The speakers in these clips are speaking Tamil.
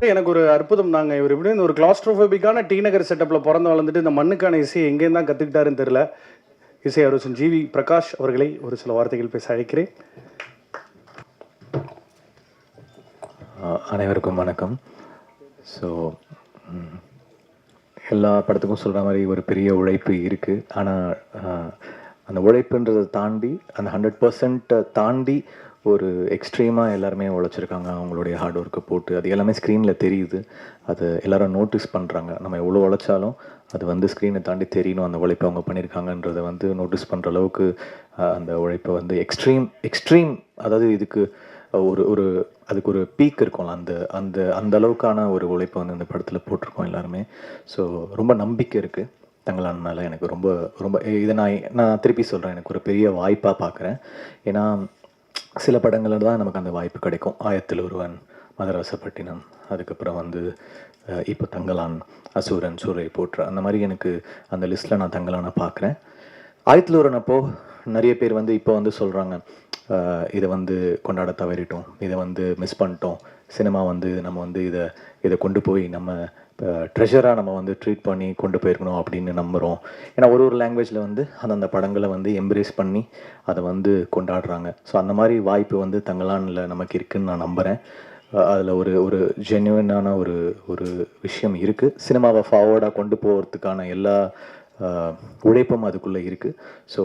எனக்கு ஒரு அற்புதம் தாங்க. இவர் எப்படியும் ஒரு கிளாஸ்ட்ரோஃபோபிக்கான டி நகர் செட்டப்பில் பிறந்து வளர்ந்துட்டு இந்த மண்ணுக்கான இசையை எங்கேயும் தான் கற்றுக்கிட்டாருன்னு தெரில. இசை அரசன் ஜிவி பிரகாஷ் அவர்களை ஒரு சில வார்த்தைகள் பேச அழைக்கிறேன். அனைவருக்கும் வணக்கம். ஸோ எல்லா படத்துக்கும் சொல்கிற மாதிரி ஒரு பெரிய உழைப்பு இருக்குது. ஆனால் அந்த உழைப்புன்றதை தாண்டி அந்த 100% தாண்டி ஒரு எக்ஸ்ட்ரீமாக எல்லாருமே உழைச்சிருக்காங்க. அவங்களுடைய ஹார்ட் ஒர்க்கை போட்டு அது எல்லாமே ஸ்க்ரீனில் தெரியுது. அது எல்லோரும் நோட்டீஸ் பண்ணுறாங்க. நம்ம எவ்வளோ உழைச்சாலும் அது வந்து ஸ்க்ரீனை தாண்டி தெரியணும் அந்த உழைப்பை அவங்க பண்ணியிருக்காங்கன்றதை வந்து நோட்டீஸ் பண்ணுற அளவுக்கு அந்த உழைப்பை வந்து எக்ஸ்ட்ரீம் அதாவது இதுக்கு ஒரு அதுக்கு ஒரு பீக் இருக்கும்ல, அந்த அந்த அந்த அளவுக்கான ஒரு உழைப்பை வந்து இந்த படத்தில் போட்டிருக்கோம் எல்லாருமே. ஸோ ரொம்ப நம்பிக்கை இருக்குது தங்கலான் மேலே. எனக்கு ரொம்ப ரொம்ப இதை நான் திருப்பி சொல்கிறேன், எனக்கு ஒரு பெரிய வாய்ப்பாக பார்க்குறேன். ஏன்னா சில படங்களில் தான் நமக்கு அந்த வாய்ப்பு கிடைக்கும். ஆயிரத்தில் ஒருவன், மதராசப்பட்டினம், அதுக்கப்புறம் வந்து இப்போ தங்கலான், அசூரன், சூரை போற்ற, அந்த மாதிரி எனக்கு அந்த லிஸ்ட்டில் நான் தங்கலானை பார்க்குறேன். ஆயிரத்தில் ஒருவன் அப்போது நிறைய பேர் வந்து இப்போ வந்து சொல்கிறாங்க, இதை வந்து கொண்டாட தவறிட்டோம், இதை வந்து மிஸ் பண்ணிட்டோம், சினிமா வந்து நம்ம வந்து இதை கொண்டு போய் நம்ம ட்ரெஷராக நம்ம வந்து ட்ரீட் பண்ணி கொண்டு போயிருக்கணும் அப்படின்னு நம்புகிறோம். ஏன்னா ஒரு லாங்குவேஜில் வந்து அந்தந்த படங்களை வந்து எம்ப்ரேஸ் பண்ணி அதை வந்து கொண்டாடுறாங்க. ஸோ அந்த மாதிரி வாய்ப்பு வந்து தங்கலானில் நமக்கு இருக்குதுன்னு நான் நம்புகிறேன். அதில் ஒரு ஜென்யூனான ஒரு விஷயம் இருக்குது. சினிமாவை ஃபார்வர்டாக கொண்டு போகிறதுக்கான எல்லா உழைப்பும் அதுக்குள்ளே இருக்குது. ஸோ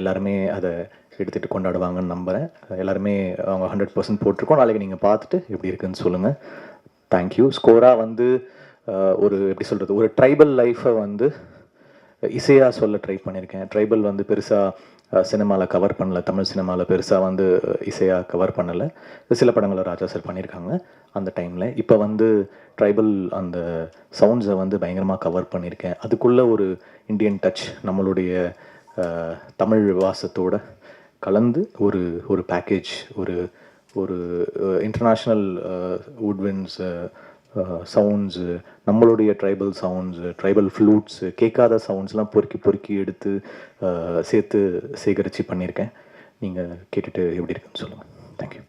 எல்லாருமே அதை எடுத்துகிட்டு கொண்டாடுவாங்கன்னு நம்புகிறேன். எல்லாருமே அவங்க 100% போட்டிருக்கோம். நாளைக்கு நீங்கள் பார்த்துட்டு எப்படி இருக்குன்னு சொல்லுங்கள். தேங்க்யூ. ஸ்கோராக வந்து எப்படி சொல்கிறது, ஒரு ட்ரைபல் லைஃப்பை வந்து இசையாக சொல்ல ட்ரை பண்ணியிருக்கேன். ட்ரைபல் வந்து பெருசாக சினிமாவில் கவர் பண்ணலை, தமிழ் சினிமாவில் பெருசாக வந்து இசையாக கவர் பண்ணலை. சில படங்களில் ராஜா சார் பண்ணியிருக்காங்க அந்த டைமில். இப்போ வந்து ட்ரைபல் அந்த சவுண்ட்ஸை வந்து பயங்கரமாக கவர் பண்ணியிருக்கேன். அதுக்குள்ளே ஒரு இந்தியன் டச் நம்மளுடைய தமிழ் வாசத்தோடு கலந்து ஒரு பேக்கேஜ், ஒரு இன்டர்நேஷ்னல் வுட்வின்ஸ் சவுண்ட்ஸு, நம்மளுடைய ட்ரைபல் சவுண்ட்ஸு, ட்ரைபல் ஃப்ளூட்ஸு, கேட்காத சவுண்ட்ஸ்லாம் பொறுக்கி எடுத்து சேர்த்து சேகரித்து பண்ணியிருக்கேன். நீங்கள் கேட்டுட்டு எப்படி இருக்குன்னு சொல்லுங்கள். தேங்க்யூ.